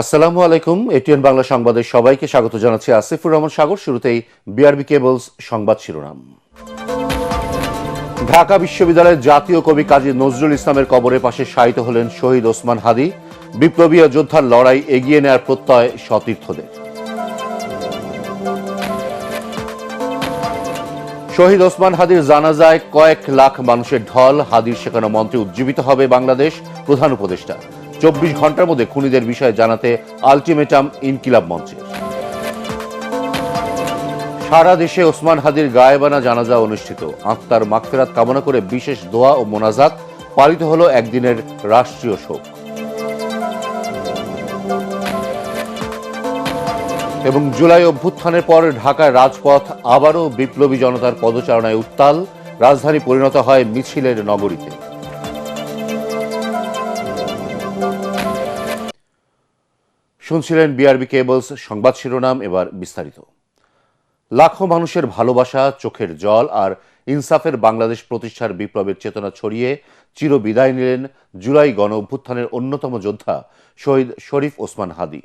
আসসালামু আলাইকুম। এটিএন বাংলা সংবাদের সবাইকে স্বাগত জানাচ্ছি আসিফুর রহমান সাগর। শুরুতেই বিআরবি কেবলস সংবাদ শিরোনাম। ঢাকা বিশ্ববিদ্যালয়ের জাতীয় কবি কাজী নজরুল ইসলামের কবরের পাশে শায়িত হলেন শহীদ ওসমান হাদী। বিপ্লবী যোদ্ধার লড়াই এগিয়ে নেয়ার প্রত্যয় সতীর্থদের। শহীদ ওসমান হাদীর জানাজায় কয়েক লাখ মানুষের ঢল। হাদীর শেখানো মন্ত্রে উজ্জীবিত হবে বাংলাদেশ। প্রধান উপদেষ্টা 24 ঘন্টার মধ্যে খুনিদের বিষয়ে জানাতে আলটিমেটাম ইনকিলাব মঞ্চের। সারা দেশে ওসমান হাদীর গায়েবানা জানাজা অনুষ্ঠিত। আত্মার মাগফিরাত কামনা করে বিশেষ দোয়া ও মোনাজাত। পালিত হলো একদিনের রাষ্ট্রীয় শোক। এবং জুলাই অভ্যুত্থানের পর ঢাকার রাজপথ আবারও বিপ্লবী জনতার পদচারণায় উত্তাল। রাজধানী পরিণত হয় মিছিলের নগরীতে। শুনছিলেন বিআরবি কেবলস সংবাদ শিরোনাম, এবার বিস্তারিত। লাখো মানুষের ভালোবাসা, চোখের জল আর ইনসাফের বাংলাদেশ প্রতিষ্ঠার বিপ্লবের চেতনা ছড়িয়ে চিরবিদায় নিলেন জুলাই গণ অভ্যুত্থানের অন্যতম যোদ্ধা শহীদ শরীফ ওসমান হাদী।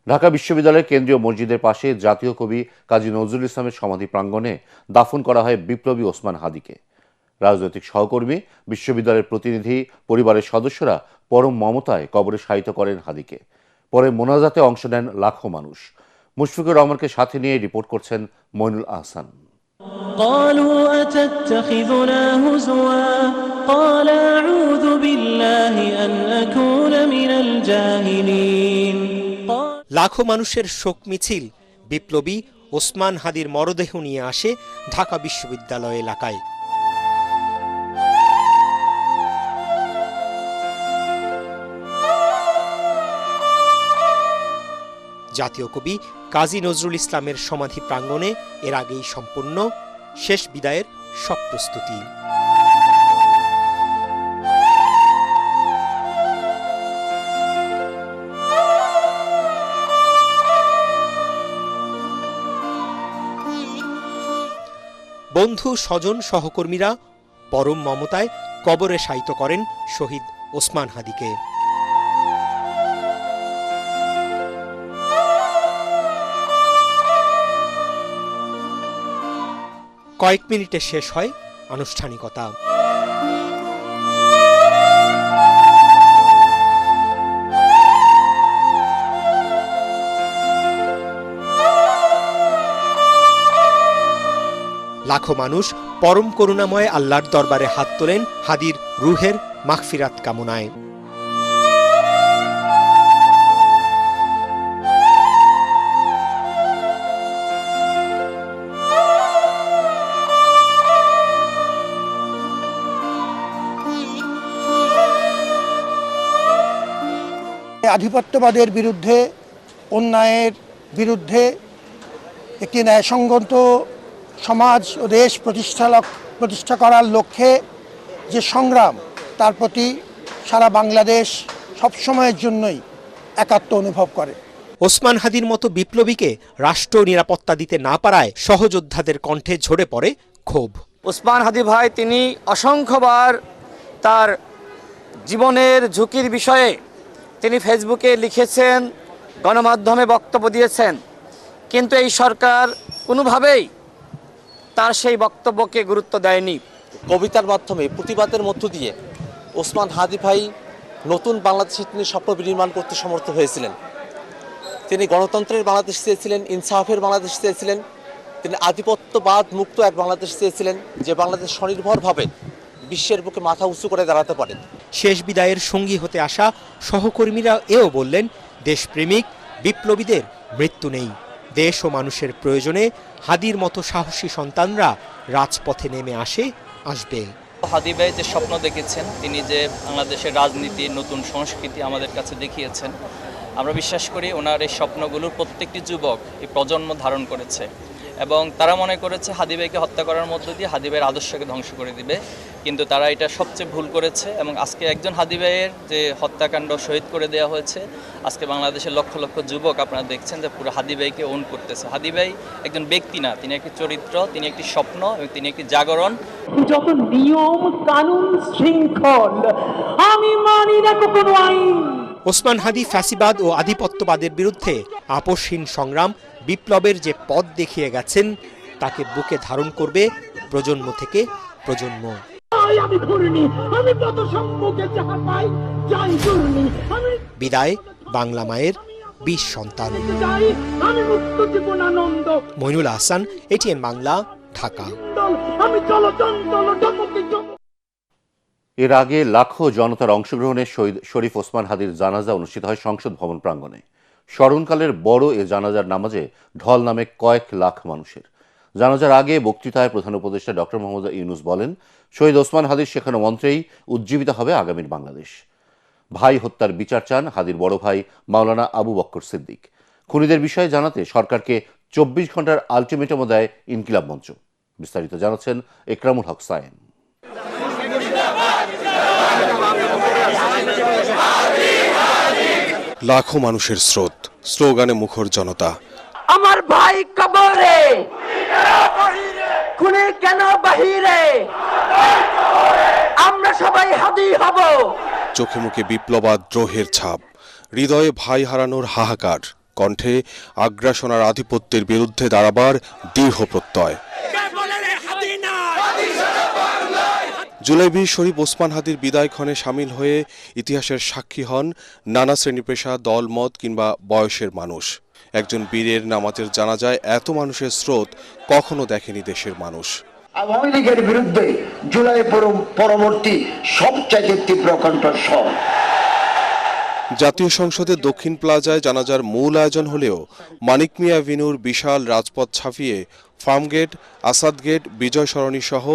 ঢাকা বিশ্ববিদ্যালয়ের কেন্দ্রীয় মসজিদের পাশে জাতীয় কবি কাজী নজরুল ইসলামের সমাধি প্রাঙ্গণে দাফন করা হয় বিপ্লবী ওসমান হাদীকে। রাজনৈতিক সহকর্মী, বিশ্ববিদ্যালয়ের প্রতিনিধি, পরিবারের সদস্যরা পরম মমতায় কবরে শায়িত করেন হাদীকে। পরে মোনাজাতে অংশ নেন লাখো মানুষ। মুশফিকুর রহমানকে সাথে নিয়ে রিপোর্ট করছেন মইনুল আহসান। قالوا أتتخذنا هزوا قال أعوذ بالله أن أكون من الجاهلين। লাখো মানুষের শোক মিছিল বিপ্লবী ওসমান হাদীর মরদেহ নিয়ে আসে ঢাকা বিশ্ববিদ্যালয় এলাকায়। জাতীয় কবি কাজী নজরুল ইসলামের সমাধি প্রাঙ্গণে এর আগেই সম্পন্ন শেষ বিদায়ের সব প্রস্তুতি। বন্ধু, স্বজন, সহকর্মীরা পরম মমতায় কবরে শায়িত করেন শহীদ ওসমান হাদীকে। কয়েক মিনিটে শেষ হয় আনুষ্ঠানিকতা। লাখো মানুষ পরম করুণাময় আল্লাহর দরবারে হাত তোলেন হাদীর রুহের মাগফিরাত কামনায়। আধিপত্যবাদের বিরুদ্ধে, অন্যায়ের বিরুদ্ধে একটি ন্যায়সঙ্গত সমাজ ও দেশ প্রতিষ্ঠা করার লক্ষ্যে যে সংগ্রাম, তার প্রতি সারা বাংলাদেশ সবসময়ের জন্যই একাত্ম অনুভব করে। ওসমান হাদীর মতো বিপ্লবীকে রাষ্ট্র নিরাপত্তা দিতে না পারায় সহযোদ্ধাদের কণ্ঠে ঝরে পড়ে ক্ষোভ। ওসমান হাদী ভাই তিনি অসংখ্যবার তার জীবনের ঝুঁকির বিষয়ে তিনি ফেসবুকে লিখেছেন, গণমাধ্যমে বক্তব্য দিয়েছেন, কিন্তু এই সরকার কোনোভাবেই তার সেই বক্তব্যকে গুরুত্ব দেয়নি। কবিতার মাধ্যমে, প্রতিবাদের মধ্য দিয়ে ওসমান হাদী ভাই নতুন বাংলাদেশে তিনি স্বপ্ন বিনির্মাণ করতে সমর্থ হয়েছিলেন। তিনি গণতন্ত্রের বাংলাদেশ চেয়েছিলেন, ইনসাফের বাংলাদেশ চেয়েছিলেন, তিনি আধিপত্যবাদ মুক্ত এক বাংলাদেশ চেয়েছিলেন, যে বাংলাদেশ স্বনির্ভরভাবে বিশ্বের বুকে মাথা উঁচু করে দাঁড়াতে পারে। শেষ বিদায়ের সঙ্গী হতে আসা সহকর্মীরা এও বললেন, দেশপ্রেমিক বিপ্লবীদের মৃত্যু নেই। দেশ ও মানুষের প্রয়োজনে হাদীর মতো সাহসী সন্তানরা রাজপথে নেমে আসবে। হাদী ভাই যে স্বপ্ন দেখেছেন, তিনি যে বাংলাদেশের রাজনীতি, নতুন সংস্কৃতি আমাদের কাছে দেখিয়েছেন, আমরা বিশ্বাস করি ওনার এই স্বপ্নগুলোর প্রত্যেকটি যুবক এই প্রজন্ম ধারণ করেছে এবং তারা মনে করেছে হাদী ভাইকে হত্যা করার মধ্য দিয়ে হাদী ভাইয়ের আদর্শকে ধ্বংস করে দিবে, কিন্তু তারা এটা সবচেয়ে ভুল করেছে। এবং আজকে একজন হাদী ভাইয়ের যে হত্যাকাণ্ড শহীদ করে দেওয়া হয়েছে, আজকে বাংলাদেশের লক্ষ লক্ষ যুবক আপনারা দেখছেন যে পুরো হাদী ভাইকে ওন করতেছে। হাদী ভাই একজন ব্যক্তি না, তিনি একটি চরিত্র, তিনি একটি স্বপ্ন এবং তিনি একটি জাগরণ। যখন নিয়ম কানুন শৃঙ্খল আমি মানি না কোনো আইন, ওসমান হাদি ফ্যাসিবাদ ও আধিপত্যবাদের বিরুদ্ধে আপোষহীন সংগ্রাম, বিপ্লবের যে পথ দেখিয়ে গেছেন তাকে বুকে ধারণ করবে প্রজন্ম থেকে প্রজন্ম। বিদায় বাংলা মায়ের 20 সন্তান। মইনুল আহসান, এটিএন বাংলা, ঢাকা। এর আগে লাখো জনতার অংশগ্রহণে শহীদ শরীফ ওসমান হাদির জানাজা অনুষ্ঠিত হয় সংসদ ভবন প্রাঙ্গণে। স্মরণকালের বড় এ জানাজার নামাজে ঢল নামে কয়েক লাখ মানুষের। জানাজার আগে বক্তৃতায় প্রধান উপদেষ্টা ডক্টর মোহাম্মদ ইউনূস বলেন, শহীদ ওসমান হাদির শেখানো মন্ত্রেই উজ্জীবিত হবে আগামীর বাংলাদেশ। ভাই হত্যার বিচার চান হাদির বড় ভাই মাওলানা আবু বক্কর সিদ্দিক। খুনিদের বিষয়ে জানাতে সরকারকে 24 ঘন্টার আলটিমেটামও দেয় ইনকিলাব মঞ্চ। বিস্তারিত জানাচ্ছেন একরামুল হক সায়েম। লাখো মানুষের স্রোত, স্লোগানে মুখর জনতা। আমার ভাই কবরে, খুনি কেন বাহিরে, আমরা সবাই হাদি হব। চোখে মুখে বিপ্লবাদ্রোহের ছাপ, হৃদয়ে ভাই হারানোর হাহাকার, কণ্ঠে আগ্রাসন আর আধিপত্যের বিরুদ্ধে দাঁড়াবার দৃঢ় প্রত্যয়। জুলাই 20 শরীফ ওসমান হাদির বিদায়ক্ষণে সামিল হয়ে ইতিহাসের সাক্ষী হন নানা শ্রেণী পেশা, দল মত কিংবা বয়সের মানুষ। একজন বীরের নামাজের জানাজায় এত মানুষের স্রোত কখনো দেখেনি দেশের মানুষ। আওয়ামী লীগের বিরুদ্ধে জুলাই পরবর্তী সবচাইতে তীব্র কণ্ঠস্বর। জাতীয় সংসদের দক্ষিণ প্লাজায় জানাজার মূল আয়োজন হলেও মানিক মিয়া অ্যাভিনিউর বিশাল রাজপথ ছাপিয়ে ফার্মগেট, আসাদ গেট, বিজয় সরণি সহ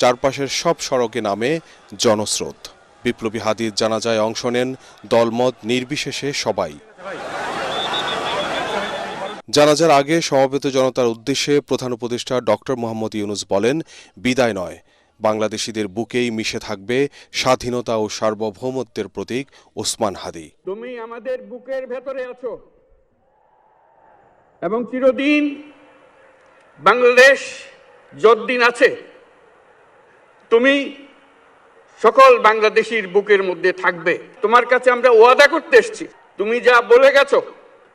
চারপাশের সব সড়কে নামে জনস্রোত। বিপ্লবী হাদির জানাজায় অংশ নেন দলমত নির্বিশেষে সবাই। জানাজার আগে সমবেত জনতার উদ্দেশ্যে প্রধান উপদেষ্টা ডক্টর মোহাম্মদ ইউনূস বলেন, বিদায় নয়, বাংলাদেশিদের বুকেই মিশে থাকবে স্বাধীনতা ও সার্বভৌমত্বের প্রতীক ওসমান হাদি। তুমি আমাদের বুকের ভেতরে আছো এবং চিরদিন বাংলাদেশ যতদিন আছে তুমি সকল বাংলাদেশির বুকের মধ্যে থাকবে। তোমার কাছে আমরা ওয়াদা করতে এসেছি, তুমি যা বলে গেছো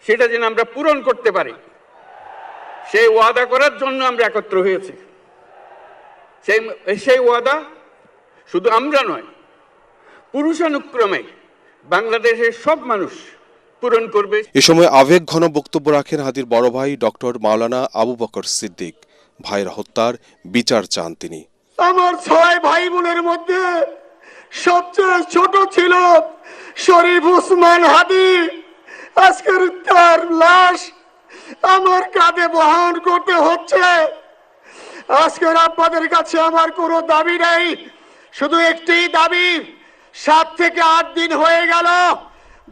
সেটা যেন আমরা পূরণ করতে পারি, সেই ওয়াদা করার জন্য আমরা একত্র হয়েছি। সেই ওয়াদা শুধু আমরা নয়, পুরুষানুক্রমে বাংলাদেশের সব মানুষ পূরণ করবে। এ সময় আবেগ ঘন বক্তব্য রাখেন হাদির বড় ভাই ডক্টর মাওলানা আবু বকর সিদ্দিক। ভাইয়ের হত্যার বিচার চান তিনি। আমার 6 ভাই বোনের মধ্যে সবচেয়ে ছোট ছিল শরীফ ওসমান হাদি। আজকের তার লাশ আমার কাঁধে বহন করতে হচ্ছে। আজকের আপনাদের কাছে আমার কোনো দাবি নেই, শুধু একটি দাবি। 7 থেকে 8 দিন হয়ে গেল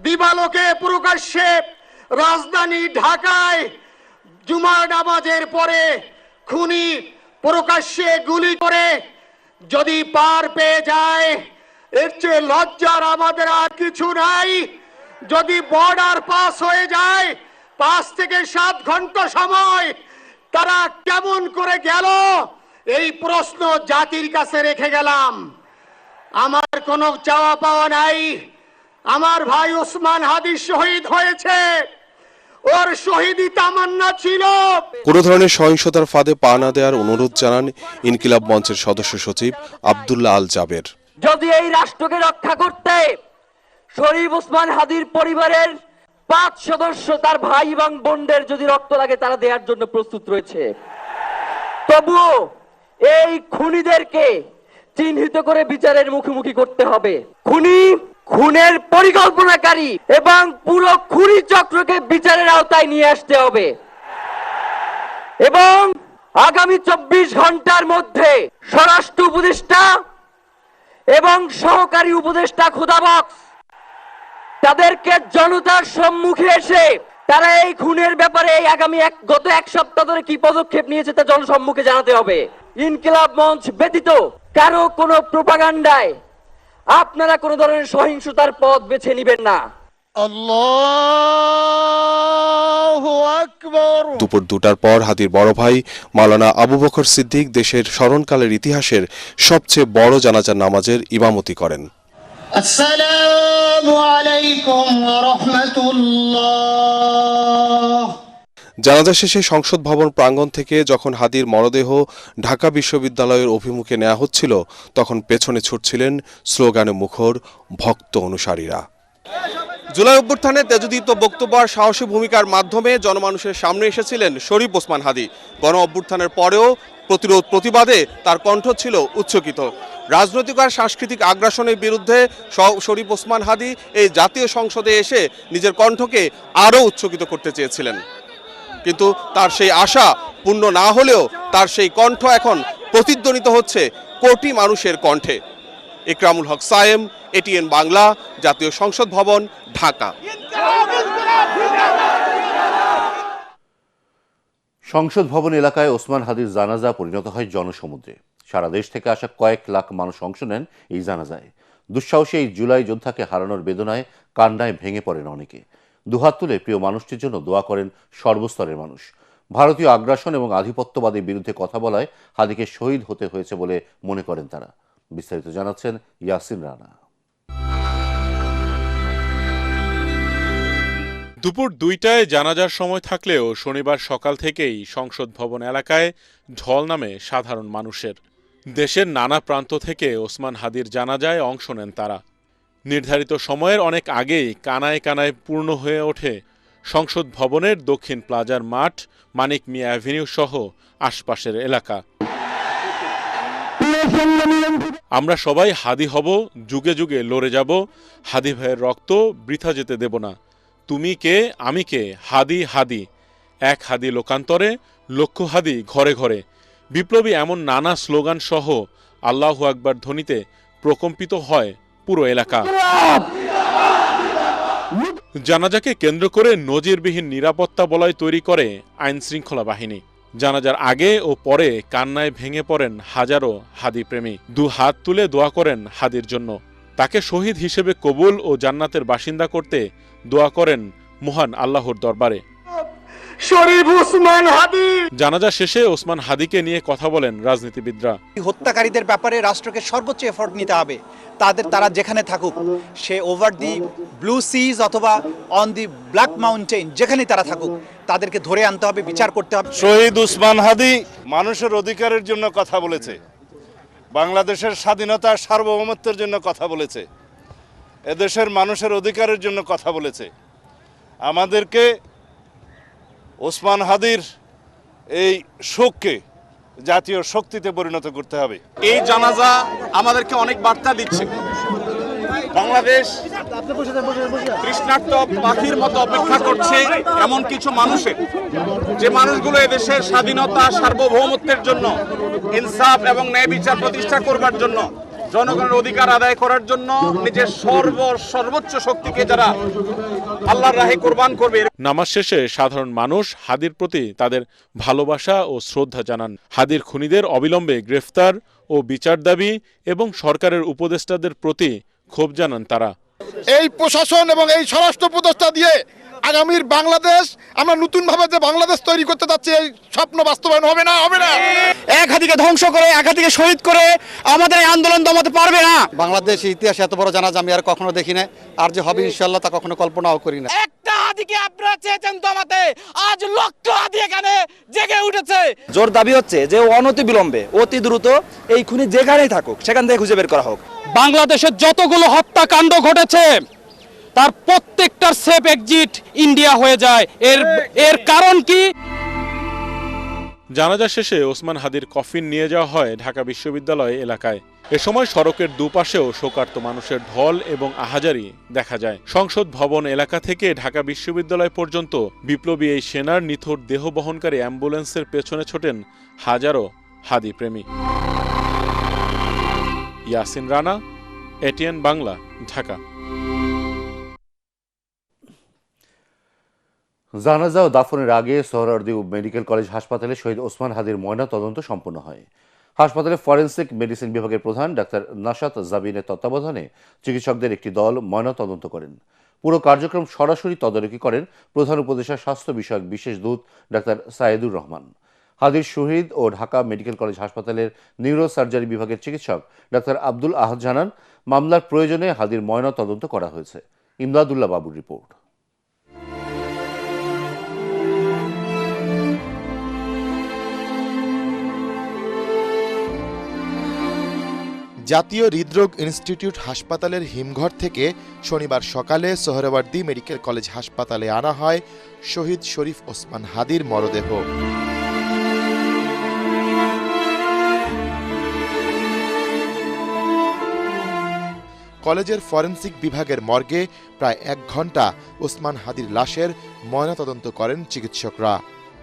দিবালোকে প্রকাশ্যে রাজধানী ঢাকায় জুমার নামাজের পরে খুনি প্রকাশ্যে গুলি করে যদি পার পেয়ে যায়, এর চেয়ে লজ্জার আমাদের আর কিছু নাই। যদি বর্ডার পাস হয়ে যায়, 5 থেকে 7 ঘন্টা সময় তারা কেমন করে গেল, এই প্রশ্ন জাতির কাছে রেখে গেলাম। আমার কোনো চাওয়া পাওয়া নাই। আমার ভাই ওসমান হাদি শহীদ হয়েছে, ওর শহীদি তামান্না ছিল। কোন ধরনের সহিংসতার ফাঁদে পা না দেওয়ার অনুরোধ জানান ইনকিলাব মঞ্চের সদস্য সচিব আব্দুল্লাহ আল জাবের। যদি এই রাষ্ট্রকে রক্ষা করতে শরীফ ওসমান হাদির পরিবারের 5 সদস্য, তার ভাই এবং বোনদের যদি রক্ত লাগে তারা দেওয়ার জন্য প্রস্তুত রয়েছে, তবুও এই খুনিদেরকে চিহ্নিত করে বিচারের মুখোমুখি করতে হবে। খুনের পরিকল্পনাকারী এবং পুরো খুনি চক্রকে বিচারের আওতায় নিয়ে আসতে হবে এবং আগামী 24 ঘন্টার মধ্যে স্বরাষ্ট্র উপদেষ্টা এবং সহকারী উপদেষ্টা খুদাবক্স তাদেরকে জনতার সম্মুখে এসে তারা এই খুনের ব্যাপারে গত 1 সপ্তাহ ধরে কি পদক্ষেপ নিয়েছে তা জনসম্মুখে জানাতে হবে। ইনকিলাব মঞ্চ ব্যতীত কারো কোনো প্রোপাগান্ডায় আপনারা কোনো ধরনের সহিংসতার পথ বেছে নেবেন না। আল্লাহু আকবার। দুপুর 2টার পর হাদির বড় ভাই মাওলানা আবু বকর সিদ্দিক দেশের স্মরণকালের ইতিহাসের সবচেয়ে বড় জানাজার নামাজের ইমামতি করেন। আসসালামু আলাইকুম ওয়া রাহমাতুল্লাহ। জানাজা শেষে সংসদ ভবন প্রাঙ্গণ থেকে যখন হাদির মরদেহ ঢাকা বিশ্ববিদ্যালয়ের অভিমুখে নেওয়া হচ্ছিল, তখন পেছনে ছুটছিলেন স্লোগানে মুখর ভক্ত অনুসারীরা। জুলাই অভ্যুত্থানে তেজোদীপ্ত বক্তব্য আর সাহসী ভূমিকার মাধ্যমে জনমানুষের সামনে এসেছিলেন শরীফ ওসমান হাদি। গণ অভ্যুত্থানের পরেও প্রতিরোধ প্রতিবাদে তার কণ্ঠ ছিল উচ্চকিত। রাজনৈতিক আর সাংস্কৃতিক আগ্রাসনের বিরুদ্ধে শরীফ ওসমান হাদি এই জাতীয় সংসদে এসে নিজের কণ্ঠকে আরও উচ্চকিত করতে চেয়েছিলেন, কিন্তু তার সেই আশা পূর্ণ না হলেও তার সেই কণ্ঠ এখন প্রতিধ্বনিত হচ্ছে কোটি মানুষের কণ্ঠে। ইকরামুল হক সায়েম, এটিএন বাংলা, জাতীয় সংসদ ভবন, ঢাকা। সংসদ ভবন এলাকায় ওসমান হাদির জানাজা পরিণত হয় জনসমুদ্রে। সারা দেশ থেকে আসা কয়েক লাখ মানুষ অংশ নেন এই জানাজায়। দুঃসাহসী এই জুলাই যোদ্ধাকে হারানোর বেদনায় কান্নায় ভেঙে পড়েন অনেকে। দুহাত তুলে প্রিয় মানুষটির জন্য দোয়া করেন সর্বস্তরের মানুষ। ভারতীয় আগ্রাসন এবং আধিপত্যবাদের বিরুদ্ধে কথা বলায় হাদিকে শহীদ হতে হয়েছে বলে মনে করেন তারা। বিস্তারিত জানাচ্ছেন ইয়াসিন রানা। দুপুর 2টায় জানাজার সময় থাকলেও শনিবার সকাল থেকেই সংসদ ভবন এলাকায় ঢল নামে সাধারণ মানুষের। দেশের নানা প্রান্ত থেকে ওসমান হাদির জানাজায় অংশ নেন তারা। নির্ধারিত সময়ের অনেক আগেই কানায় কানায় পূর্ণ হয়ে ওঠে সংসদ ভবনের দক্ষিণ প্লাজার মাঠ, মানিক মিয়া অ্যাভিনিউ সহ আশপাশের এলাকা। আমরা সবাই হাদি হব, যুগে যুগে লড়ে যাব, হাদি ভাইয়ের রক্ত বৃথা যেতে দেব না। তুমি কে, আমি কে, হাদি হাদি, এক হাদি লোকান্তরে, লক্ষ হাদি ঘরে ঘরে। বিপ্লবী এমন নানা স্লোগান সহ আল্লাহু আকবার ধ্বনিতে প্রকম্পিত হয় পুরো এলাকা। জানাজাকে কেন্দ্র করে নজিরবিহীন নিরাপত্তা বলয় তৈরি করে আইন শৃঙ্খলা বাহিনী। জানাজার আগে ও পরে কান্নায় ভেঙে পড়েন হাজারো হাদি প্রেমী। দু হাত তুলে দোয়া করেন হাদির জন্য। তাকে শহীদ হিসেবে কবুল ও জান্নাতের বাসিন্দা করতে দোয়া করেন মহান আল্লাহর দরবারে। শরীফ ওসমান হাদি। জানাজা শেষে ওসমান হাদিকে নিয়ে কথা বলেন রাজনীতিবিদরা। হত্যাকারীদের ব্যাপারে রাষ্ট্রকে সর্বোচ্চ এফোর্ট নিতে হবে। তারা যেখানে থাকুক, সে ওভার দি ব্লু সিজ অথবা অন দি ব্ল্যাক মাউন্টেন, যেখানেই তারা থাকুক, তাদেরকে ধরে আনতে হবে, বিচার করতে হবে। শহীদ ওসমান হাদি মানুষের অধিকারের জন্য কথা বলেছে, বাংলাদেশের স্বাধীনতা সার্বভৌমত্বের জন্য কথা বলেছে, এদেশের মানুষের অধিকারের জন্য কথা বলেছে। আমাদেরকে ওসমান হাদির এই শোককে জাতীয় শক্তিতে পরিণত করতে হবে। এই জানাজা আমাদেরকে অনেক বার্তা দিচ্ছে। বাংলাদেশ তৃষ্ণার্ত পাখির মতো অপেক্ষা করছে এমন কিছু মানুষের, যে মানুষগুলো এদেশের স্বাধীনতা সার্বভৌমত্বের জন্য, ইনসাফ এবং ন্যায় বিচার প্রতিষ্ঠা করবার জন্য, জনগণের অধিকার আদায় করার জন্য নিজের সর্বোচ্চ শক্তিকে যারা আল্লাহর রাহে কোরবান করবে। নামাজ শেষে সাধারণ মানুষ হাদির প্রতি তাদের ভালোবাসা ও শ্রদ্ধা জানান। হাদির খুনিদের অবিলম্বে গ্রেফতার ও বিচার দাবি এবং সরকারের উপদেষ্টাদের প্রতি ক্ষোভ জানান তারা। এই প্রশাসন এবং এই স্বরাষ্ট্র উপদেষ্টা দিয়ে আগামীর বাংলাদেশ, আমরা নতুন ভাবে যে বাংলাদেশ তৈরি করতে যাচ্ছি, এই স্বপ্ন বাস্তবায়ন হবে না, হবে না। এক হাদিকে ধ্বংস করে, এক হাদিকে শহীদ করে আমাদের এই আন্দোলন দমাতে পারবে না। বাংলাদেশের ইতিহাসে এত বড় জানাজা আমি আর কখনো দেখি না, আর যে হবে ইনশাআল্লাহ তা কখনো কল্পনাও করি না। একটা হাদিকে আপনারা চেয়েছেন দমাতে, আজ লক্ষ হাদি এখানে জেগে উঠেছে। জোর দাবি হচ্ছে যে অনতি বিলম্বে, অতি দ্রুত এই খুনি যেখানেই থাকুক সেখান থেকে খুঁজে বের করা হোক। বাংলাদেশের যতগুলো হত্যাকাণ্ড ঘটেছে তার প্রত্যেকটার সেফ এক্সিট ইন্ডিয়া হয়ে যায়। এর কারণ কি? জানাজা শেষে ওসমান হাদির কফিন নিয়ে যাওয়া হয় ঢাকা বিশ্ববিদ্যালয় এলাকায়। এ সময় সড়কের দুপাশেও শোকার্ত মানুষের ঢল এবং আহাজারি দেখা যায়। সংসদ ভবন এলাকা থেকে ঢাকা বিশ্ববিদ্যালয় পর্যন্ত বিপ্লবী এই সেনার নিথর দেহ বহনকারী অ্যাম্বুলেন্সের পেছনে ছোটেন হাজারো হাদি প্রেমী। ইয়াসিন রানা, এটিএন বাংলা, ঢাকা। জানাজা ও দাফনের আগে সোহরাওয়ার্দী মেডিকেল কলেজ হাসপাতালে শহীদ ওসমান হাদির ময়না তদন্ত সম্পন্ন হয়। হাসপাতালে ফরেনসিক মেডিসিন বিভাগের প্রধান ডাক্তার নাশাত জাবিনের তত্ত্বাবধানে চিকিৎসকদের একটি দল ময়না তদন্ত করেন। পুরো কার্যক্রম সরাসরি তদারকি করেন প্রধান উপদেষ্টা স্বাস্থ্য বিষয়ক বিশেষ দূত ডাক্তার সায়েদুর রহমান। হাদির শহীদ ও ঢাকা মেডিকেল কলেজ হাসপাতালের নিউরো সার্জারি বিভাগের চিকিৎসক ডাক্তার আব্দুল আহাদ জানান, মামলার প্রয়োজনে হাদির ময়না তদন্ত করা হয়েছে। ইমদাদুল্লাহ বাবুর রিপোর্ট। জাতীয় হৃদরোগ ইনস্টিটিউট হাসপাতালের হিমঘর থেকে শনিবার সকালে সোহরাওয়ার্দী মেডিকেল কলেজ হাসপাতালে আনা হয় শহীদ শরীফ ওসমান হাদির মরদেহ। কলেজের ফরেনসিক বিভাগের মর্গে প্রায় 1 ঘণ্টা ওসমান হাদির লাশের ময়নাতদন্ত করেন চিকিৎসকরা।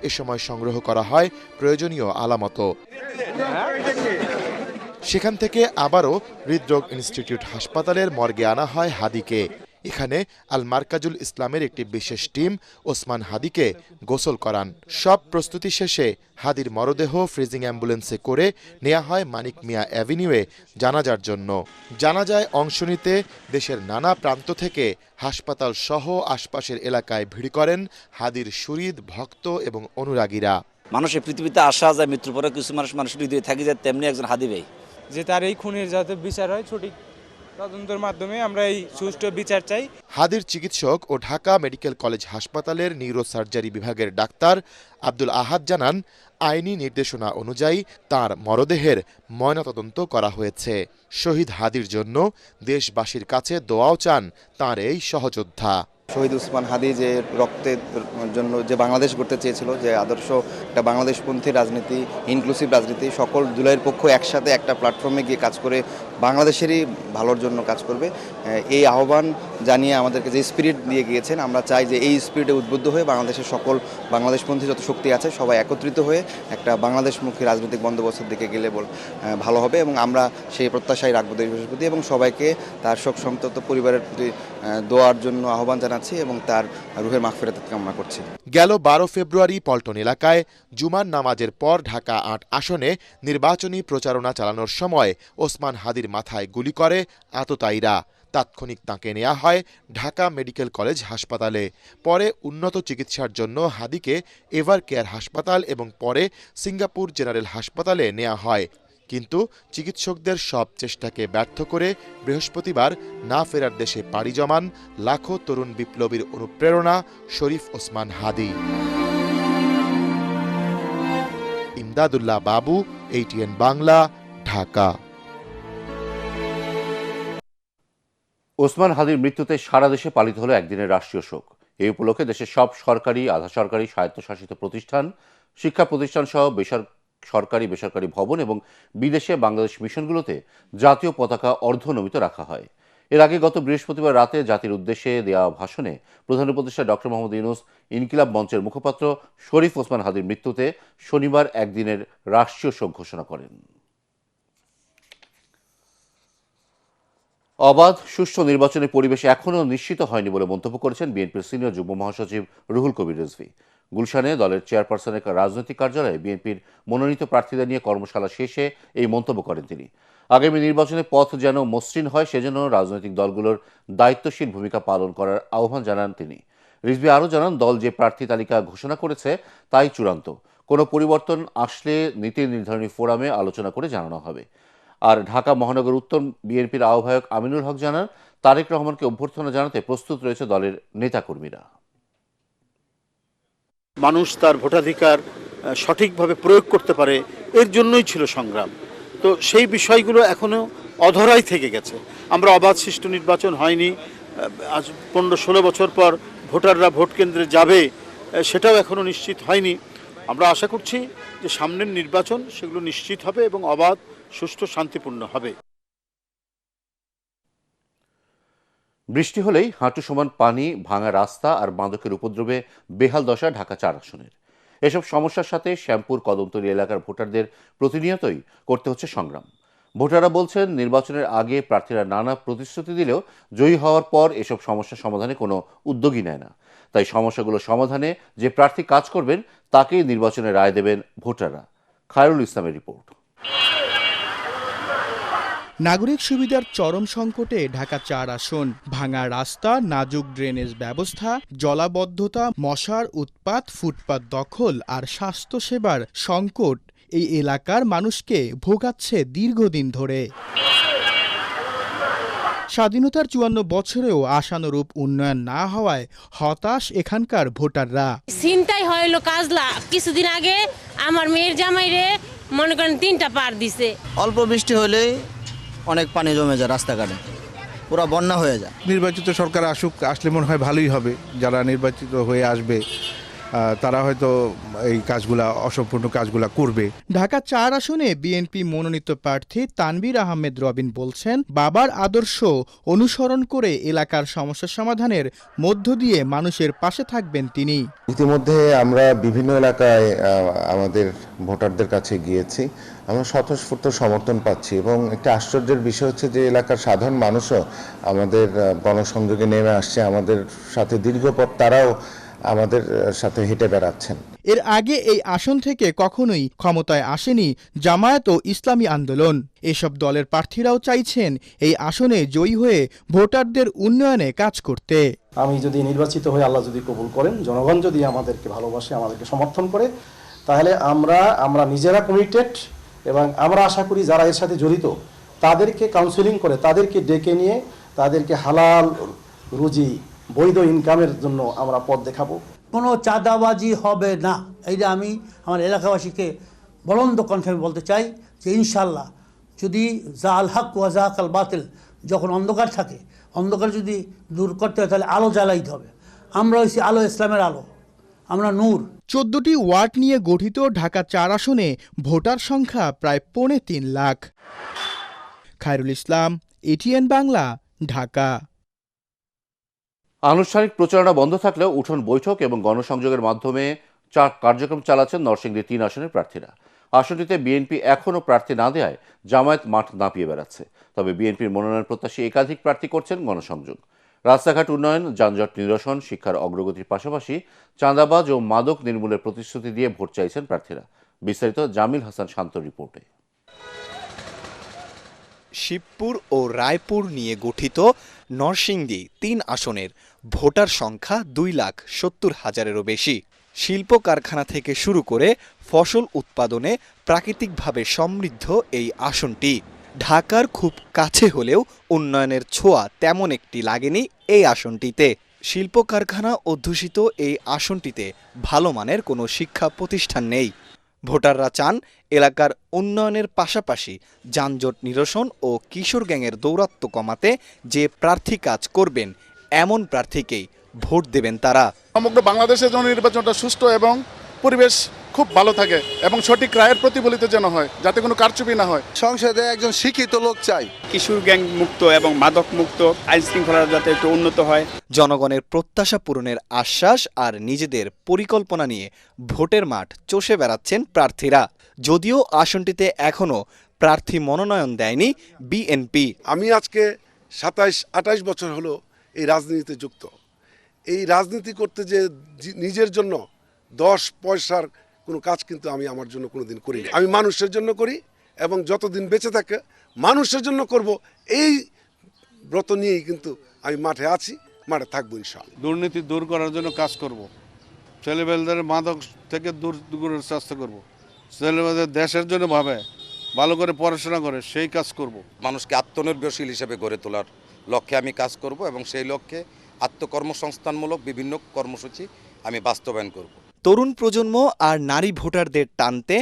এ সময় সংগ্রহ করা হয় প্রয়োজনীয় আলামত। সেখান থেকে আবারও হৃদরোগ ইনস্টিটিউট হাসপাতালের মর্গে আনা হয় হাদিকে। এখানে আল মার্কাজুল ইসলামের একটি বিশেষ টিম ওসমান হাদিকে গোসল করান। সব প্রস্তুতি শেষে হাদির মরদেহ ফ্রিজিং অ্যাম্বুলেন্সে করে নেওয়া হয় মানিক মিয়া অ্যাভিনিউয়ে জানাজার জন্য। জানাজায় অংশ নিতে দেশের নানা প্রান্ত থেকে হাসপাতাল সহ আশপাশের এলাকায় ভিড় করেন হাদির সুরিদ, ভক্ত এবং অনুরাগীরা। মানুষের পৃথিবীতে আসা যায়, মৃত্যুর পরে কিছু মানুষের হৃদয়ে থাকি যায়, তেমনি একজন হাদি ভাই। যে তার এই খুনের যাতে বিচার হয়, সঠিক তদন্তের মাধ্যমে আমরা এই সুষ্ঠু বিচার চাই। হাদির চিকিৎসক ও ঢাকা মেডিকেল কলেজ হাসপাতালের নিউরো সার্জারি বিভাগের ডাক্তার আব্দুল আহাদ জানান, আইনি নির্দেশনা অনুযায়ী তার মরদেহের ময়নাতদন্ত করা হয়েছে। শহীদ হাদির জন্য দেশবাসীর কাছে দোয়াও চান তার এই সহযোদ্ধা। শহীদ ওসমান হাদি যে রক্তের জন্য যে বাংলাদেশ গড়তে চেয়েছিল, যে আদর্শ একটা বাংলাদেশপন্থী রাজনীতি, ইনক্লুসিভ রাজনীতি, সকল দুলাইয়ের পক্ষ একসাথে একটা প্ল্যাটফর্মে গিয়ে কাজ করে বাংলাদেশেরই ভালোর জন্য কাজ করবে, এই আহ্বান জানিয়ে আমাদেরকে যে স্পিরিট দিয়ে গিয়েছেন, আমরা চাই যে এই স্পিরিটে উদ্বুদ্ধ হয়ে বাংলাদেশের সকল বাংলাদেশপন্থী যত শক্তি আছে সবাই একত্রিত হয়ে একটা বাংলাদেশমুখী রাজনৈতিক বন্দোবস্তের দিকে গেলে ভালো হবে, এবং আমরা সেই প্রত্যাশাই রাখবো দেশবাসীর প্রতি, এবং সবাইকে তার শোক সন্তপ্ত পরিবারের প্রতি দোয়ার জন্য আহ্বান জানাচ্ছি এবং তার রুহের মাগফিরাত কামনা করছি। গেল 12 ফেব্রুয়ারি পল্টন এলাকায় জুমার নামাজের পর ঢাকা 8 আসনে নির্বাচনী প্রচারণা চালানোর সময় ওসমান হাদির মাথায় গুলি করে আততায়ীরা। তাৎক্ষণিক তাঁকে নেওয়া হয় ঢাকা মেডিকেল কলেজ হাসপাতালে। পরে উন্নত চিকিৎসার জন্য হাদিকে এভার কেয়ার হাসপাতাল এবং পরে সিঙ্গাপুর জেনারেল হাসপাতালে নেওয়া হয়, কিন্তু চিকিৎসকদের সব চেষ্টাকে ব্যর্থ করে বৃহস্পতিবার না ফেরার দেশে পাড়ি জমান লাখো তরুণ বিপ্লবীর অনুপ্রেরণা শরীফ ওসমান হাদি। ইমদাদুল্লাহ বাবু, ATN বাংলা, ঢাকা। ওসমান হাদির মৃত্যুতে সারা দেশে পালিত হলো একদিনের রাষ্ট্রীয় শোক। এই উপলক্ষে দেশের সব সরকারি, আধা সরকারি, স্বায়ত্তশাসিত প্রতিষ্ঠান, শিক্ষা প্রতিষ্ঠান সহ সরকারি বেসরকারি ভবন এবং বিদেশে বাংলাদেশ মিশনগুলোতে জাতীয় পতাকা অর্ধনমিত রাখা হয়। এর আগে গত বৃহস্পতিবার রাতে জাতির উদ্দেশ্যে দেওয়া ভাষণে প্রধান উপদেষ্টা ডক্টর মোহাম্মদ ইউনূস ইনকিলাব মঞ্চের মুখপাত্র শরীফ ওসমান হাদির মৃত্যুতে শনিবার একদিনের রাষ্ট্রীয় শোক ঘোষণা করেন। অবাধ সুষ্ঠু নির্বাচনের পরিবেশ এখনও নিশ্চিত হয়নি বলে মন্তব্য করেছেন বিএনপির সিনিয়র যুগ্ম মহাসচিব রুহুল কবির রিজভী। গুলশানে দলের চেয়ারপারসনের রাজনৈতিক কার্যালয়ে বিএনপির মনোনীত প্রার্থীদের নিয়ে কর্মশালা শেষে এই মন্তব্য করেন তিনি। আগামী নির্বাচনে পথ যেন মসৃণ হয় সেজন্য রাজনৈতিক দলগুলোর দায়িত্বশীল ভূমিকা পালন করার আহ্বান জানান তিনি। রিজভী আরও জানান, দল যে প্রার্থী তালিকা ঘোষণা করেছে তাই চূড়ান্ত, কোনো পরিবর্তন আসলে নীতি নির্ধারণী ফোরামে আলোচনা করে জানানো হবে। আর ঢাকা মহানগর উত্তর বিএনপির আহ্বায়ক আমিনুল হক জানান, তারেক রহমানকে অভ্যর্থনা জানাতে প্রস্তুত রয়েছে দলের নেতাকর্মীরা। মানুষ তার ভোটাধিকার সঠিকভাবে প্রয়োগ করতে পারে, এর জন্যই ছিল সংগ্রাম। তো সেই বিষয়গুলো এখনো অধরাই থেকে গেছে। আমরা অবাধ সুষ্ঠু নির্বাচন হয়নি, আজ 15-16 বছর পর ভোটাররা ভোট কেন্দ্রে যাবে সেটাও এখনো নিশ্চিত হয়নি। আমরা আশা করছি যে সামনের নির্বাচন সেগুলো নিশ্চিত হবে এবং অবাধ সুষ্ঠু শান্তিপূর্ণ হবে। বৃষ্টি হলেই হাঁটু সমান পানি, ভাঙা রাস্তা আর মাদকের উপদ্রবে বেহাল দশা ঢাকা 4 আসনের। এসব সমস্যার সাথে শ্যামপুর কদমতলী এলাকার ভোটারদের প্রতিনিয়তই করতে হচ্ছে সংগ্রাম। ভোটাররা বলছেন, নির্বাচনের আগে প্রার্থীরা নানা প্রতিশ্রুতি দিলেও জয়ী হওয়ার পর এসব সমস্যা সমাধানে কোনো উদ্যোগই নেয় না। তাই সমস্যাগুলো সমাধানে যে প্রার্থী কাজ করবেন তাকেই নির্বাচনে রায় দেবেন ভোটাররা। খায়রুল ইসলামের রিপোর্ট। নাগরিক সুবিধার চরম সংকটে ঢাকা ৪ আসন। ভাঙা রাস্তা, নাজুক ড্রেনেজ ব্যবস্থা, জলাবদ্ধতা, মশার উৎপাত, ফুটপাত দখল আর স্বাস্থ্যসেবার সংকট এই এলাকার মানুষকে ভোগাচ্ছে দীর্ঘদিন ধরে। স্বাধীনতার ৫৪ বছরেও আশানুরূপ উন্নয়ন না হওয়ায় হতাশ এখানকার ভোটাররা। চিন্তাই হইলো কাজলা, কিছুদিন আগে আমার মেয়ের জামাইরে মনে করেন ৩টা পার দিছে। অল্প বৃষ্টি হলেই অনেক পানি জমে যায়, রাস্তাঘাটে পুরো বন্যা হয়ে যায়। নির্বাচিত সরকার আসলে মনে হয় ভালোই হবে। যারা নির্বাচিত হয়ে আসবে তারা হয়তো এই কাজগুলা, অসম্পূর্ণ কাজগুলা করবে। ঢাকা ৪ আসনে বিএনপি মনোনীত প্রার্থী তানভীর আহমেদ রবিন বলছেন, বাবার আদর্শ অনুসরণ করে এলাকার সমস্যা সমাধানের মধ্য দিয়ে মানুষের পাশে থাকবেন তিনি। ইতিমধ্যে আমরা বিভিন্ন এলাকায় আমাদের ভোটারদের কাছে গিয়েছি, আমরা স্বতঃস্ফূর্ত সমর্থন পাচ্ছি এবং একটা আশ্চর্যের বিষয় হচ্ছে যে এলাকার সাধারণ মানুষও আমাদের গণসংযোগে নেমে আসছে, আমাদের সাথে দীর্ঘ পথ তারাও আমাদের সাথে হেঁটে বেড়াচ্ছেন। এর আগে এই আসন থেকে কখনোই ক্ষমতায় আসেনি জামায়াত ও ইসলামী আন্দোলন। এসব দলের প্রার্থীরাও চাইছেন এই আসনে জয়ী হয়ে ভোটারদের উন্নয়নে কাজ করতে। আমি যদি নির্বাচিত হয়ে আল্লাহ যদি কবুল করেন, জনগণ যদি আমাদেরকে ভালোবাসে, আমাদেরকে সমর্থন করে, তাহলে আমরা নিজেরা কমিটেড এবং আমরা আশা করি যারা এর সাথে জড়িত তাদেরকে কাউন্সেলিং করে, তাদেরকে ডেকে নিয়ে তাদেরকে হালাল রুজি, বৈধ ইনকামের জন্য আমরা পথ দেখাবো। কোনো চাঁদাবাজি হবে না, এইটা আমি আমার এলাকাবাসীকে বলন্দ কণ্ঠে বলতে চাই যে ইনশাল্লাহ যদি জাল হক ওয়া জাকাল বাতিল, যখন অন্ধকার থাকে, অন্ধকার যদি দূর করতে হয় তাহলে আলো জ্বালাইতে হবে। আমরা হইছি আলো, ইসলামের আলো, আমরা নূর। ১৪টি ওয়ার্ড নিয়ে গঠিত ঢাকা ৪ আসনে ভোটার সংখ্যা প্রায় ৩.৫ লাখ। খায়রুল ইসলাম, এটিএন বাংলা, ঢাকা। আনুষ্ঠানিক প্রচারণা বন্ধ থাকলেও উঠোন বৈঠক এবং গণসংযোগের মাধ্যমে কার্যক্রম চালাচ্ছেন নরসিংদী ৩ আসনের প্রার্থীরা। আসনটিতে বিএনপি এখনও প্রার্থী না দেওয়ায় জামায়াত মাঠ নাপিয়ে বেড়াচ্ছে। তবে বিএনপির মনোনয়ন প্রত্যাশী একাধিক প্রার্থী করছেন গণসংযোগ। রাস্তাঘাট উন্নয়ন, যানজট নিরসন, শিক্ষার অগ্রগতির পাশাপাশি চাঁদাবাজ ও মাদক নির্মূলের প্রতিশ্রুতি দিয়ে ভোট চাইছেন প্রার্থীরা। বিস্তারিত জামিল হাসান শান্ত রিপোর্টে। শিবপুর ও রায়পুর নিয়ে গঠিত নরসিংদী ৩ আসনের ভোটার সংখ্যা 2,70,000-এরও বেশি। শিল্প কারখানা থেকে শুরু করে ফসল উৎপাদনে প্রাকৃতিকভাবে সমৃদ্ধ এই আসনটি। ঢাকার খুব কাছে হলেও উন্নয়নের ছোঁয়া তেমন একটি লাগেনি এই আসনটিতে। শিল্প কারখানা অধ্যুষিত এই আসনটিতে ভালো মানের কোনো শিক্ষা প্রতিষ্ঠান নেই। ভোটাররা চান এলাকার উন্নয়নের পাশাপাশি যানজট নিরসন ও কিশোর গ্যাংয়ের দৌরাত্ম্য কমাতে যে প্রার্থী কাজ করবেন এমন প্রার্থীকেই ভোট দেবেন তারা। সমগ্র বাংলাদেশের জন্য নির্বাচনটা সুষ্ঠু এবং পরিবেশ খুব ভালো থাকে এবং সঠিক রায়ের প্রতিফলিত যেন হয়, যাতে কোনো কারচুপি না হয়। সংসদে একজন শিক্ষিত লোক চাই, কিশোর গ্যাং মুক্ত এবং মাদক মুক্ত, আইন শৃঙ্খলা যাতে একটু উন্নত হয়। জনগণের প্রত্যাশা পূরণের আশ্বাস আর নিজেদের পরিকল্পনা নিয়ে ভোটের মাঠ চষে বেড়াচ্ছেন প্রার্থীরা। যদিও আসনটিতে এখনও প্রার্থী মনোনয়ন দেয়নি বিএনপি। আমি আজকে 27-28 বছর হলো এই রাজনীতিতে যুক্ত। এই রাজনীতি করতে যে নিজের জন্য 10 পয়সার কোনো কাজ কিন্তু আমি আমার জন্য কোনোদিন করিনি। আমি মানুষের জন্য করি এবং যতদিন বেঁচে থাকে মানুষের জন্য করব, এই ব্রত নিয়েই কিন্তু আমি মাঠে আছি, মাঠে থাকবো ইনশাআল্লাহ। দুর্নীতি দূর করার জন্য কাজ করব, ছেলেমেয়েদের মাদক থেকে দূর করার চেষ্টা করব, ছেলেমেয়েদের দেশের জন্য ভাবে ভালো করে পড়াশোনা করে সেই কাজ করব। মানুষকে আত্মনির্ভরশীল হিসেবে গড়ে তোলার লক্ষ্যে আমি কাজ করব এবং সেই লক্ষ্যে আত্মকর্মসংস্থানমূলক বিভিন্ন কর্মসূচি আমি বাস্তবায়ন করব। তরুণ প্রজন্ম আর নারী ভোটারদের টানতে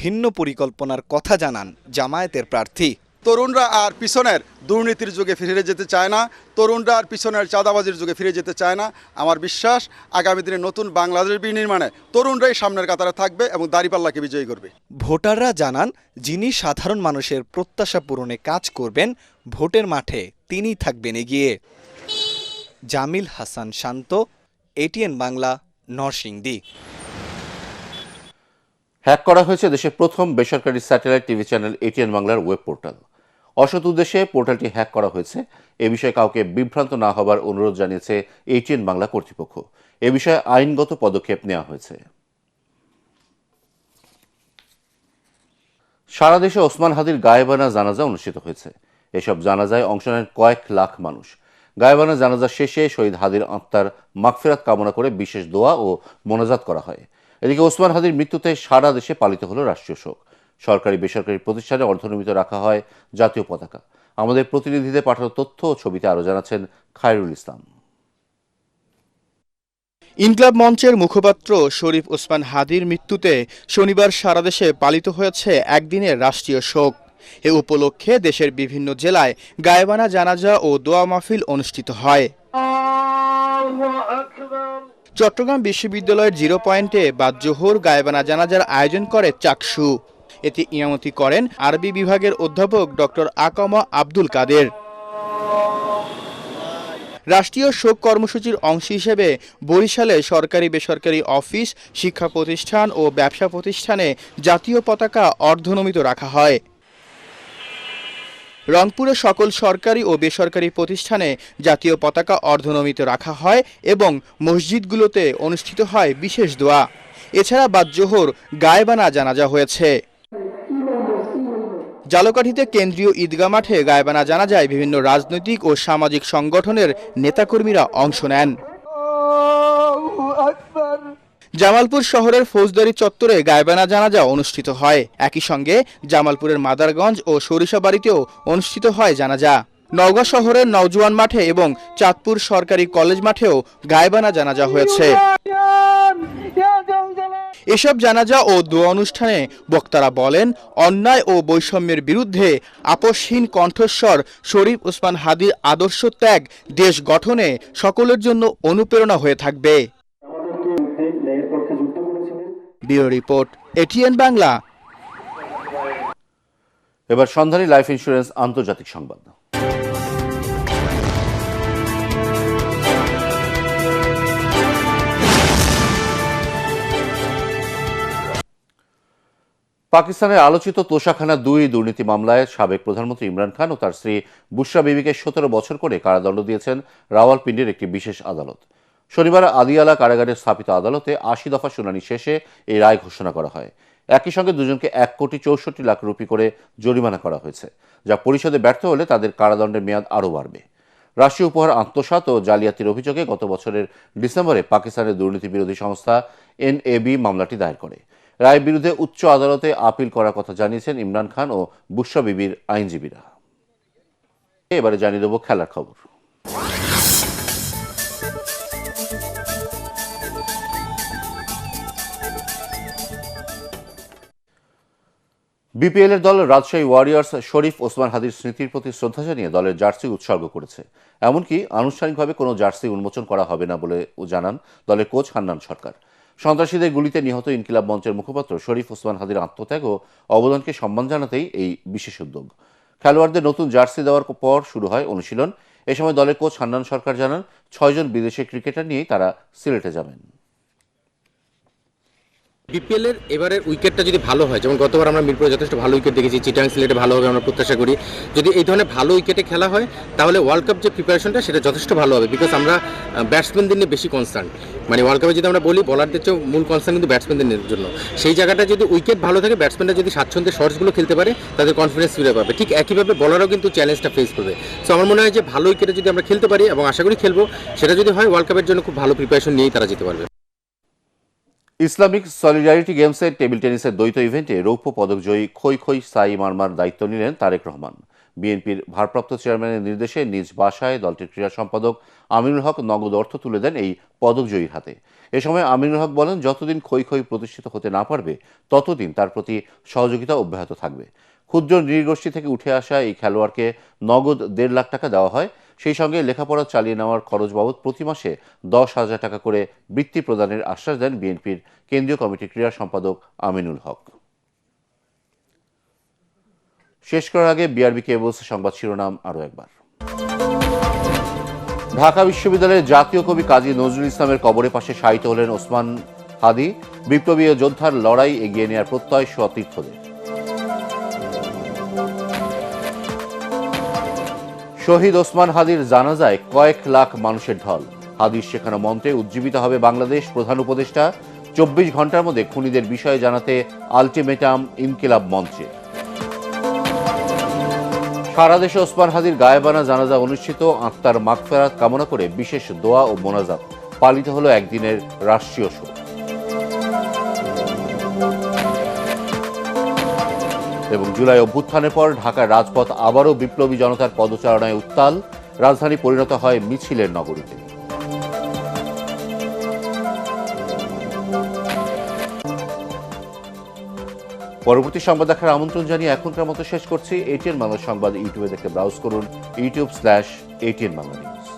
ভিন্ন পরিকল্পনার কথা জানান জামায়াতের প্রার্থী। তরুণরা আর পিছনের দুর্নীতির যুগে ফিরে যেতে চায় না, তরুণরা আর পিছনের চাঁদাবাজির যুগে ফিরে যেতে চায় না। আমার বিশ্বাস আগামী দিনে নতুন বাংলাদেশ বিনির্মাণে তরুণরাই সামনের কাতারে থাকবে এবং দাঁড়িপাল্লাকে বিজয়ী করবে। ভোটাররা জানান যিনি সাধারণ মানুষের প্রত্যাশা পূরণে কাজ করবেন ভোটের মাঠে তিনিই থাকবেন এগিয়ে। জামিল হাসান শান্ত, এটিএন বাংলা, নরসিংদী। হ্যাক করা হয়েছে দেশের প্রথম বেসরকারি স্যাটেলাইট টিভি চ্যানেল এটিএন বাংলার ওয়েব পোর্টাল। অসৎ উদ্দেশ্যে পোর্টালটি হ্যাক করা হয়েছে। এ বিষয়ে কাউকে বিভ্রান্ত না হবার অনুরোধ জানিয়েছে এটিএন বাংলা কর্তৃপক্ষ। এ বিষয়ে আইনগত পদক্ষেপ নেওয়া হয়েছে। সারা দেশে ওসমান হাদির গায়েবানা জানাজা অনুষ্ঠিত হয়েছে। এসব জানাজায় অংশ নেন কয়েক লাখ মানুষ। গায়েবানা জানাজা শেষে শহীদ হাদির আত্মার মাগফিরাত কামনা করে বিশেষ দোয়া ও মোনাজাত করা হয়। এদিকে ওসমান হাদির মৃত্যুতে সারা দেশে পালিত হলো রাষ্ট্রীয় শোক। সরকারি বেসরকারি প্রতিষ্ঠানে অর্ধনমিত রাখা হয় জাতীয় পতাকা। আমাদের প্রতিনিধিদের পাঠানো তথ্য ও ছবিতে আরো জানাচ্ছেন খায়রুল ইসলাম। ইনকিলাব মঞ্চের মুখপাত্র শরীফ ওসমান হাদির মৃত্যুতে শনিবার সারা দেশে পালিত হয়েছে একদিনের রাষ্ট্রীয় শোক। এ উপলক্ষে দেশের বিভিন্ন জেলায় গায়েবানা জানাজা ও দোয়া মাহফিল অনুষ্ঠিত হয়। চট্টগ্রাম বিশ্ববিদ্যালয়ের 0 পয়েন্টে বাদ জোহর গায়েবানা জানাজার আয়োজন করে চাকসু। এতে ইমামতি করেন আরবি বিভাগের অধ্যাপক ডক্টর আকামা আব্দুল কাদের। রাষ্ট্রীয় শোক কর্মসূচির অংশ হিসেবে বরিশালে সরকারি বেসরকারি অফিস, শিক্ষা প্রতিষ্ঠান ও ব্যবসা প্রতিষ্ঠানে জাতীয় পতাকা অর্ধনমিত রাখা হয়। রংপুরে সকল সরকারি ও বেসরকারি প্রতিষ্ঠানে জাতীয় পতাকা অর্ধনমিত রাখা হয় এবং মসজিদগুলোতে অনুষ্ঠিত হয় বিশেষ দোয়া। এছাড়া বাদ জোহর গায়েবানা জানাজা হয়েছে। জালকাঠিতে কেন্দ্রীয় ঈদগাহ মাঠে গায়েবানা জানাজায় বিভিন্ন রাজনৈতিক ও সামাজিক সংগঠনের নেতাকর্মীরা অংশ নেন। জামালপুর শহরের ফৌজদারি চত্বরে গায়েবানা জানাজা অনুষ্ঠিত হয়। একই সঙ্গে জামালপুরের মাদারগঞ্জ ও সরিষাবাড়িতেও অনুষ্ঠিত হয় জানাজা। নওগাঁ শহরের নওজোয়ান মাঠে এবং চাঁদপুর সরকারি কলেজ মাঠেও গায়েবানা জানাজা হয়েছে। এসব জানাজা ও দোয়া অনুষ্ঠানে বক্তারা বলেন, অন্যায় ও বৈষম্যের বিরুদ্ধে আপোষহীন কণ্ঠস্বর শরীফ ওসমান হাদির আদর্শ ত্যাগ দেশ গঠনে সকলের জন্য অনুপ্রেরণা হয়ে থাকবে। Bureau report, ATN Bangla. এবার সন্ধানী লাইফ ইন্স্যুরেন্স আন্তর্জাতিক সংবাদ। পাকিস্তানের আলোচিত তোষাখানা 2 দুর্নীতি মামলায় সাবেক প্রধানমন্ত্রী ইমরান খান ও তার স্ত্রী বুশরা বিবিকে 17 বছর করে কারাদণ্ড দিয়েছেন রাওয়ালপিন্ডির একটি বিশেষ আদালত। শনিবার আদিয়ালা কারাগারে স্থাপিত আদালতে 80 দফা শুনানি শেষে এই রায় ঘোষণা করা হয়। একই সঙ্গে দুজনকে 1,64,00,000 রুপি করে জরিমানা করা হয়েছে, যা পরিশোধে ব্যর্থ হলে তাদের কারাদণ্ডের মেয়াদ আরও বাড়বে। রাষ্ট্রীয় উপহার আত্মসাৎ ও জালিয়াতির অভিযোগে গত বছরের ডিসেম্বরে পাকিস্তানের দুর্নীতি বিরোধী সংস্থা NAB মামলাটি দায়ের করে। রায়ের বিরুদ্ধে উচ্চ আদালতে আপিল করার কথা জানিয়েছেন ইমরান খান ও বুশরা বিবির আইনজীবীরা। এবারে জানিয়ে দেব খেলার খবর। বিপিএল এর দল রাজশাহী ওয়ারিয়র্স শরীফ ওসমান হাদির স্মৃতির প্রতি শ্রদ্ধা জানিয়ে দলের জার্সি উৎসর্গ করেছে। এমনকি আনুষ্ঠানিকভাবে কোনো জার্সি উন্মোচন করা হবে না বলে জানান দলের কোচ হান্নান সরকার। সন্ত্রাসীদের গুলিতে নিহত ইনকিলাব মঞ্চের মুখপাত্র শরীফ ওসমান হাদির আত্মত্যাগ ও অবদানকে সম্মান জানাতেই এই বিশেষ উদ্যোগ। খেলোয়াড়দের নতুন জার্সি দেওয়ার পর শুরু হয় অনুশীলন। এ সময় দলের কোচ হান্নান সরকার জানান 6 জন বিদেশি ক্রিকেটার নিয়েই তারা সিলেটে যাবেন। বিপিএল এর এবারের উইকেটটা যদি ভালো হয়, যেমন গতবার আমরা মিরপুরে যথেষ্ট ভালো উইকেট দেখেছি, চিটাং সিলেটে ভালো হবে আমরা প্রত্যাশা করি। যদি এই ধরনের ভালো উইকেটে খেলা হয় তাহলে ওয়ার্ল্ড কাপ যে প্রিপারেশনটা সেটা যথেষ্ট ভালো হবে, বিকজ আমরা ব্যাটসম্যানদের নিয়ে বেশি কনসার্ন। মানে ওয়ার্ল্ড কাপে যদি আমরা বলি বলারদের চেয়ে মূল কনসার্ন কিন্তু ব্যাটসম্যানদের জন্য। সেই জায়গাটা যদি উইকেট ভালো থাকে, ব্যাটসম্যানরা যদি স্বাচ্ছন্দ্যে শর্টসগুলো খেলতে পারে তাদের কনফিডেন্স ফিরে পাবে। ঠিক একইভাবে বলারও কিন্তু চ্যালেঞ্জটা ফেস করবে। সো আমার মনে হয় যে ভালো উইকেটে যদি আমরা খেলতে পারি, এবং আশা করি খেলবো, সেটা যদি হয় ওয়ার্ল্ড কাপের জন্য খুব ভালো প্রিপারেশন নিয়েই তারা যেতে পারবে। ইসলামিক সলিডারিটি গেমসের টেবিল টেনিসের দ্বৈত ইভেন্টে রৌপ্য পদকজয়ী খই খই সাই মারমার দায়িত্ব নিলেন তারেক রহমান। বিএনপির ভারপ্রাপ্ত চেয়ারম্যানের নির্দেশে নিজ বাসায় দলটির ক্রীড়া সম্পাদক আমিনুল হক নগদ অর্থ তুলে দেন এই পদকজয়ীর হাতে। এ সময় আমিনুল হক বলেন, যতদিন খই খই প্রতিষ্ঠিত হতে না পারবে ততদিন তার প্রতি সহযোগিতা অব্যাহত থাকবে। ক্ষুদ্র নৃগোষ্ঠী থেকে উঠে আসা এই খেলোয়াড়কে নগদ 1.5 লাখ টাকা দেওয়া হয়। সেই সঙ্গে লেখাপড়া চালিয়ে নেওয়ার খরচ বাবদ প্রতি মাসে 10,000 টাকা করে বৃত্তি প্রদানের আশ্বাস দেন বিএনপির কেন্দ্রীয় কমিটির ক্রীড়া সম্পাদক আমিনুল হক। শেষ করার আগে বিআরবি কেবলস সংবাদ শিরোনাম আরও একবার। ঢাকা বিশ্ববিদ্যালয়ের জাতীয় কবি কাজী নজরুল ইসলামের কবরের পাশে শায়িত হলেন ওসমান হাদি। বিপ্লবী যোদ্ধার লড়াই এগিয়ে নেওয়ার প্রত্যয় সতীর্থদের। শহীদ ওসমান হাদির জানাজায় কয়েক লাখ মানুষের ঢল। হাদির শেখানো মন্ত্রে উজ্জীবিত হবে বাংলাদেশ। প্রধান উপদেষ্টা 24 ঘন্টার মধ্যে খুনিদের বিষয়ে জানাতে আলটিমেটাম ইনকিলাব মঞ্চে। সারা দেশে ওসমান হাদির গায়েবানা জানাজা অনুষ্ঠিত। আত্মার মাগফিরাত কামনা করে বিশেষ দোয়া ও মোনাজাত পালিত হলো একদিনের রাষ্ট্রীয় শোক। এবং জুলাই অভ্যুত্থানের পর ঢাকার রাজপথ আবারও বিপ্লবী জনতার পদচারণায় উত্তাল। রাজধানী পরিণত হয় মিছিলের নগরীতে। পরবর্তী সংবাদ দেখার আমন্ত্রণ জানিয়ে এখনকার মতো শেষ করছি। ATN বাংলা সংবাদ ইউটিউবে দেখতে ব্রাউজ করুন youtube/ATN Bangla News।